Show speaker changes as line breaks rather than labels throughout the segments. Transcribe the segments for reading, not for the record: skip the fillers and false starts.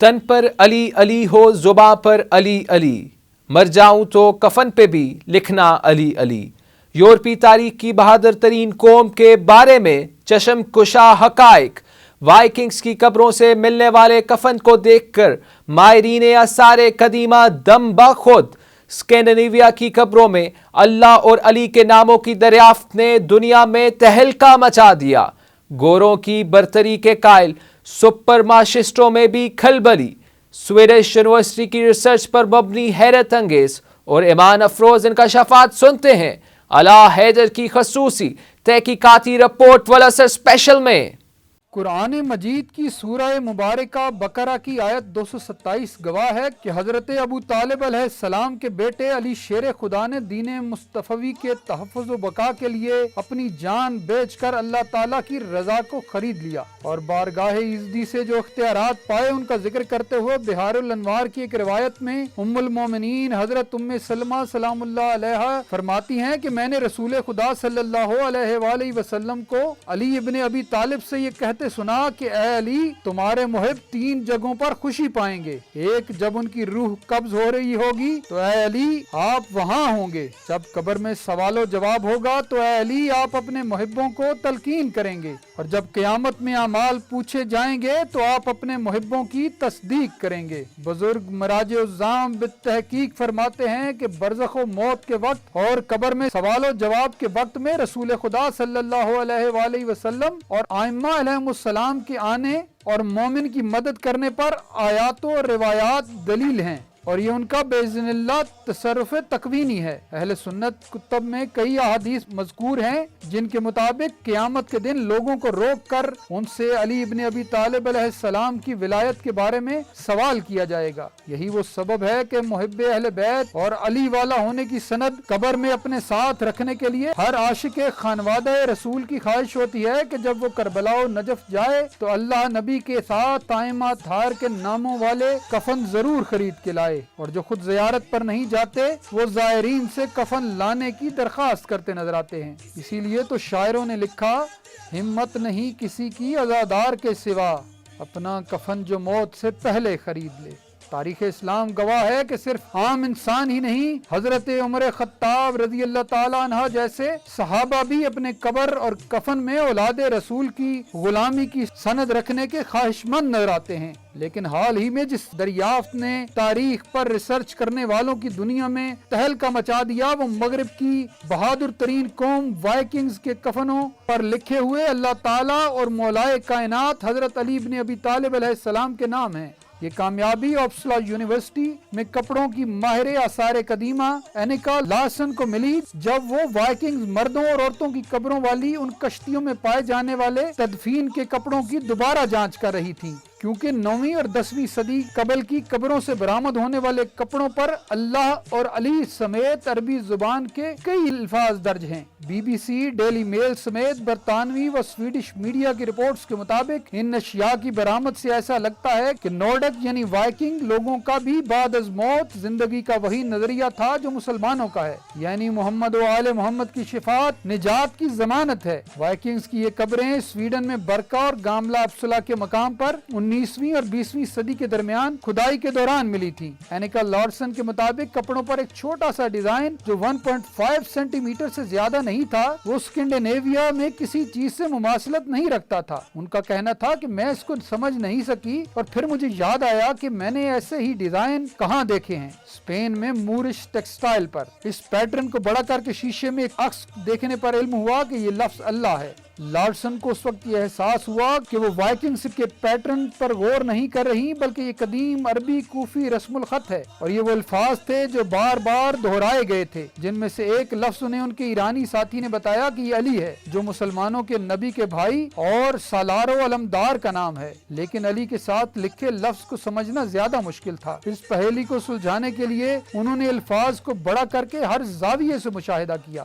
تن پر علی علی ہو زباں پر علی علی، مر جاؤں تو کفن پہ بھی لکھنا علی علی۔ یورپی تاریخ کی بہادر ترین قوم کے بارے میں چشم کشا حقائق، وائکنگز کی قبروں سے ملنے والے کفن کو دیکھ کر ماہرین آثار قدیمہ دم بخود۔ اسکینڈینیویا کی قبروں میں اللہ اور علی کے ناموں کی دریافت نے دنیا میں تہلکہ مچا دیا۔ گوروں کی برتری کے قائل سپر مارشسٹوں میں بھی کھلبلی۔ سویڈش یونیورسٹی کی ریسرچ پر مبنی حیرت انگیز اور ایمان افروز انکشافات سنتے ہیں علا حیدر کی خصوصی تحقیقاتی رپورٹ والا سر اسپیشل میں۔
قرآن مجید کی سورہ مبارکہ بقرہ کی آیت 227 گواہ ہے کہ حضرت ابو طالب علیہ السلام کے بیٹے علی شیر خدا نے دین مصطفی کے تحفظ و بقا کے لیے اپنی جان بیچ کر اللہ تعالیٰ کی رضا کو خرید لیا، اور بارگاہ عزدی سے جو اختیارات پائے ان کا ذکر کرتے ہوئے بہار الانوار کی ایک روایت میں ام المومنین حضرت ام سلمہ سلام اللہ علیہا فرماتی ہیں کہ میں نے رسول خدا صلی اللہ علیہ وآلہ وسلم کو علی ابن ابی طالب سے یہ کہتے سنا کہ اے علی، تمہارے محب 3 جگہوں پر خوشی پائیں گے۔ ایک، جب ان کی روح قبض ہو رہی ہوگی تو اے علی آپ وہاں ہوں گے۔ جب قبر میں سوال و جواب ہوگا تو اے علی آپ اپنے محبوں کو تلقین کریں گے، اور جب قیامت میں اعمال پوچھے جائیں گے تو آپ اپنے محبوں کی تصدیق کریں گے۔ بزرگ مراجع الزام بالتحقیق فرماتے ہیں کہ برزخ و موت کے وقت اور قبر میں سوال و جواب کے وقت میں رسول خدا صلی اللہ علیہ وآلہ وسلم اور ائمہ علیہم السلام کے آنے اور مومن کی مدد کرنے پر آیات و روایات دلیل ہیں، اور یہ ان کا باذن اللہ تصرف تکوینی ہے۔ اہل سنت کتب میں کئی احادیث مذکور ہیں جن کے مطابق قیامت کے دن لوگوں کو روک کر ان سے علی ابن ابی طالب علیہ السلام کی ولایت کے بارے میں سوال کیا جائے گا۔ یہی وہ سبب ہے کہ محب اہل بیت اور علی والا ہونے کی سند قبر میں اپنے ساتھ رکھنے کے لیے ہر عاشق خانوادہ رسول کی خواہش ہوتی ہے کہ جب وہ کربلا و نجف جائے تو اللہ نبی کے ساتھ طائمہ تھار کے ناموں والے کفن ضرور خرید کے لائے، اور جو خود زیارت پر نہیں جاتے وہ زائرین سے کفن لانے کی درخواست کرتے نظر آتے ہیں۔ اسی لیے تو شاعروں نے لکھا، ہمت نہیں کسی کی عزادار کے سوا، اپنا کفن جو موت سے پہلے خرید لے۔ تاریخ اسلام گواہ ہے کہ صرف عام انسان ہی نہیں، حضرت عمر خطاب رضی اللہ تعالیٰ عنہ جیسے صحابہ بھی اپنے قبر اور کفن میں اولاد رسول کی غلامی کی سند رکھنے کے خواہش مند نظر آتے ہیں۔ لیکن حال ہی میں جس دریافت نے تاریخ پر ریسرچ کرنے والوں کی دنیا میں تہلکہ مچا دیا، وہ مغرب کی بہادر ترین قوم وائکنگز کے کفنوں پر لکھے ہوئے اللہ تعالیٰ اور مولائے کائنات حضرت علی بن ابی طالب علیہ السلام کے نام ہیں۔ یہ کامیابی آپسلا یونیورسٹی میں کپڑوں کی ماہر آثار قدیمہ اینیکا لارسن کو ملی جب وہ وائکنگز مردوں اور عورتوں کی قبروں والی ان کشتیوں میں پائے جانے والے تدفین کے کپڑوں کی دوبارہ جانچ کر رہی تھی، کیونکہ 9ویں اور 10ویں صدی قبل کی قبروں سے برآمد ہونے والے کپڑوں پر اللہ اور علی سمیت عربی زبان کے کئی الفاظ درج ہیں۔ Be B C, Daily Mail سمیت برطانوی و سویڈش میڈیا کی رپورٹس کے مطابق ان اشیاء کی برآمد سے ایسا لگتا ہے کہ نورڈک یعنی وائکنگ لوگوں کا بھی بعد از موت زندگی کا وہی نظریہ تھا جو مسلمانوں کا ہے، یعنی محمد و آل محمد کی شفاعت نجات کی ضمانت ہے۔ وائکنگز کی یہ قبریں سویڈن میں برکا اور گاملا اپسلا کے مقام پر 19ویں اور 20ویں صدی کے درمیان کھدائی کے دوران ملی تھی۔ اینیکا لارسن کے مطابق کپڑوں پر ایک چھوٹا سا ڈیزائن جو 1.5 سینٹی میٹر سے زیادہ نہیں تھا، وہ اسکینڈینیویا میں کسی چیز سے مماثلت نہیں رکھتا تھا۔ ان کا کہنا تھا کہ میں اس کو سمجھ نہیں سکی، اور پھر مجھے یاد آیا کہ میں نے ایسے ہی ڈیزائن کہاں دیکھے ہیں، اسپین میں مورش ٹیکسٹائل پر۔ اس پیٹرن کو بڑا کر کے شیشے میں ایک عکس دیکھنے پر علم ہوا کہ یہ لفظ اللہ ہے۔ لارسن کو اس وقت یہ احساس ہوا کہ وہ وائکنگز کے پیٹرن پر غور نہیں کر رہی، بلکہ یہ قدیم عربی کوفی رسم الخط ہے، اور یہ وہ الفاظ تھے جو بار بار دہرائے گئے تھے، جن میں سے ایک لفظ انہیں ان کے ایرانی ساتھی نے بتایا کہ یہ علی ہے، جو مسلمانوں کے نبی کے بھائی اور سالار و علمدار کا نام ہے۔ لیکن علی کے ساتھ لکھے لفظ کو سمجھنا زیادہ مشکل تھا۔ اس پہیلی کو سلجھانے کے لیے انہوں نے الفاظ کو بڑا کر کے ہر زاویے سے مشاہدہ کیا۔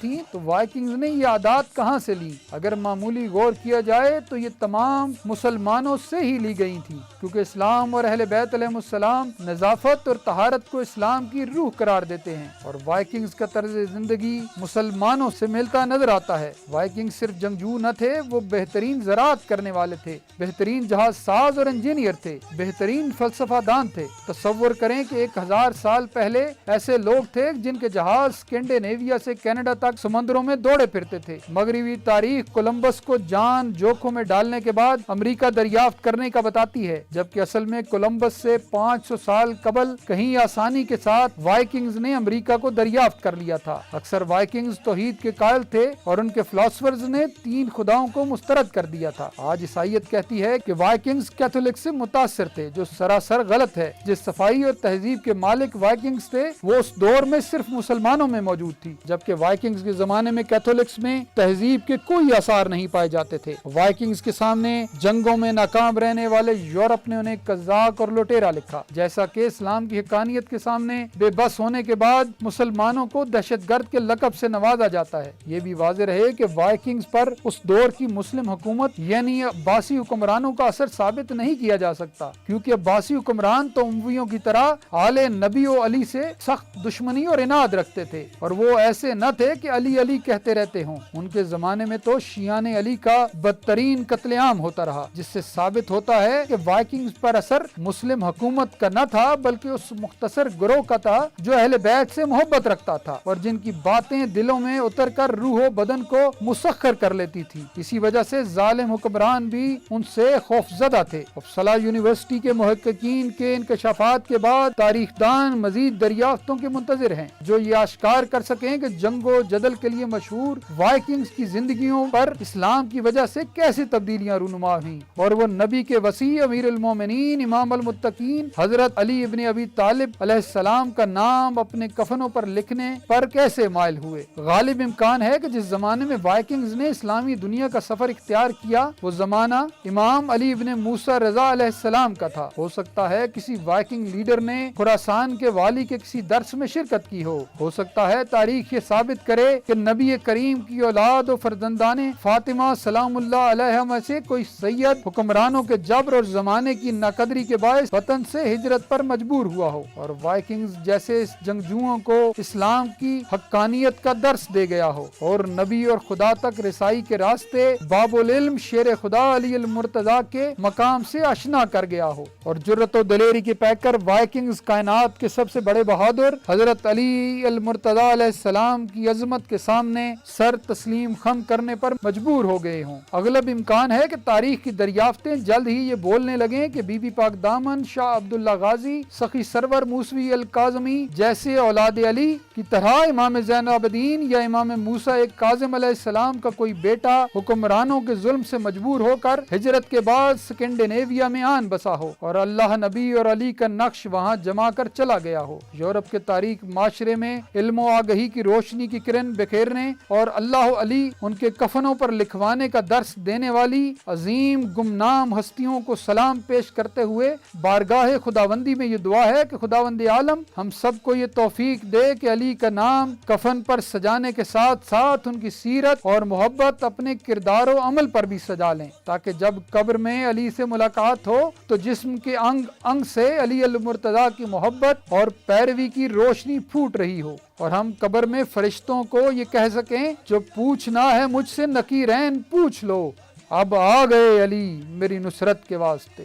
تھیں تو وائکنگز نے یہ عادات کہاں سے لی؟ اگر معمولی غور کیا جائے تو یہ تمام مسلمانوں سے ہی لی گئی تھی، کیونکہ اسلام اور اہل بیت علیہ السلام نظافت اور طہارت کو اسلام کی روح قرار دیتے ہیں، اور وائکنگز کا طرز زندگی مسلمانوں سے ملتا نظر آتا ہے۔ وائکنگ صرف جنگجو نہ تھے، وہ بہترین زراعت کرنے والے تھے، بہترین جہاز ساز اور انجینئر تھے، بہترین فلسفہ دان تھے۔ تصور کریں کہ 1000 سال پہلے ایسے لوگ تھے جن کے جہاز اسکینڈینیویا سے کینیڈا تک سمندروں میں دوڑے پھرتے تھے۔ مغربی تاریخ کولمبس کو جان جوکھوں میں ڈالنے کے بعد امریکہ دریافت کرنے کا بتاتی ہے، جبکہ اصل میں کولمبس سے 500 سال قبل کہیں آسانی کے ساتھ وائکنگز نے امریکہ کو دریافت کر لیا تھا۔ اکثر وائکنگز توحید کے قائل تھے اور ان کے فلاسفرز نے 3 خداؤں کو مسترد کر دیا تھا۔ آج عیسائیت کہتی ہے کہ وائکنگز کیتھولک سے متاثر تھے، جو سراسر غلط ہے۔ جس صفائی اور تہذیب کے مالک وائکنگز تھے وہ اس دور میں صرف مسلمانوں میں موجود تھی، جبکہ وائکنگز کے زمانے میں کیتھولکس میں تہذیب کے کوئی آثار نہیں پائے جاتے تھے۔ وائکنگز کے سامنے جنگوں میں ناکام رہنے والے یورپ نے انہیں قزاق اور لٹیرا لکھا، جیسا کہ اسلام کی حقانیت کے سامنے بے بس ہونے کے بعد مسلمانوں کو دہشت گرد کے لقب سے نوازا جاتا ہے۔ یہ بھی واضح رہے کہ وائکنگز پر اس دور کی مسلم حکومت یعنی عباسی حکمرانوں کا اثر ثابت نہیں کیا جا سکتا، کیونکہ عباسی حکمران تو امویوں کی طرح آل نبی و علی سے سخت دشمنی اور عناد رکھتے تھے، اور وہ ایسے نہ تھے کہ علی علی کہتے رہتے ہوں۔ ان کے زمانے میں تو شیعان علی کا بدترین قتل عام ہوتا رہا، جس سے ثابت ہوتا ہے کہ وائکنگز پر اثر مسلم حکومت کا نہ تھا بلکہ اس مختصر گروہ کا تھا جو اہل بیت سے محبت رکھتا تھا اور جن کی باتیں دلوں میں اتر کر روح و بدن کو مسخر کر لیتی تھی۔ اسی وجہ سے ظالم حکمران بھی ان سے خوفزدہ تھے۔ اپسلا یونیورسٹی کے محققین کے انکشافات کے بعد تاریخ دان مزید دریافتوں کے منتظر ہیں جو یہ آشکار کر سکیں کہ جنگ و جدل کے لیے مشہور وائکنگز کی زندگیوں پر اسلام کی وجہ سے کیسے تبدیلیاں رونما ہوئیں، اور وہ نبی کے وصی امیر المومنین امام المتقین حضرت علی ابن ابی طالب علیہ السلام کا نام اپنے کفنوں پر لکھنے پر کیسے مائل ہوئے۔ غالب امکان ہے کہ جس زمانے میں وائکنگز نے اسلامی دنیا کا سفر اختیار کیا وہ زمانہ امام علی ابن موسیٰ رضا علیہ السلام کا تھا۔ ہو سکتا ہے کسی وائکنگ لیڈر نے خراسان کے والی کے کسی درس میں شرکت کی ہو سکتا ہے تاریخ یہ ثابت کرے کہ نبی کریم کی اولاد و فرزندان فاطمہ سلام اللہ علیہ میں سے کوئی سید حکمرانوں کے جبر اور زمانے کی ناقدری کے باعث وطن سے ہجرت پر مجبور ہوا ہو اور وائکنگز جیسے جنگجوؤں کو اسلام کی حقانیت کا درس دے گیا ہو اور نبی اور خدا تک رسائی کے راستے باب العلم شیر خدا علی المرتضیٰ کے مقام سے آشنا کر گیا ہو، اور جرت و دلیری کے پیکر وائکنگز کائنات کے سب سے بڑے بہادر حضرت علی المرتضیٰ علیہ السلام کی عظمت کے سامنے سر تسلیم خم کرنے پر مجبور ہو گئے ہوں۔ اغلب امکان ہے کہ تاریخ کی دریافتیں جلد ہی یہ بولنے لگیں کہ بی بی پاک دامن شاہ عبداللہ غازی سخی سرور موسوی الکاظمی جیسے اولاد علی کی طرح امام زین العابدین یا امام موسیٰ کاظم علیہ السلام کا کوئی بیٹا حکمرانوں کے ظلم سے مجبور ہو کر ہجرت کے بعد اسکینڈینیویا میں آن بسا ہو اور اللہ نبی اور علی کا نقش وہاں جما کر چلا گیا ہو۔ یورپ کے تاریخ معاشرے میں علم و آگہی کی روشنی کی کرن بکھیرنے اور اللہ علی ان کے کفنوں پر لکھوانے کا درس دینے والی عظیم گمنام ہستیوں کو سلام پیش کرتے ہوئے بارگاہ خداوندی میں یہ دعا ہے کہ خداوند عالم ہم سب کو یہ توفیق دے کہ علی کا نام کفن پر سجانے کے ساتھ ساتھ ان کی سیرت اور محبت اپنے کردار و عمل پر بھی سجا لیں، تاکہ جب قبر میں علی سے ملاقات ہو تو جسم کے انگ انگ سے علی المرتضیٰ کی محبت اور پیروی کی روشنی پھوٹ رہی ہو، اور ہم قبر میں فرشتوں کو یہ کہہ سکیں جو پوچھنا ہے مجھ سے نکیرین پوچھ لو، اب آ گئے علی میری نصرت کے واسطے۔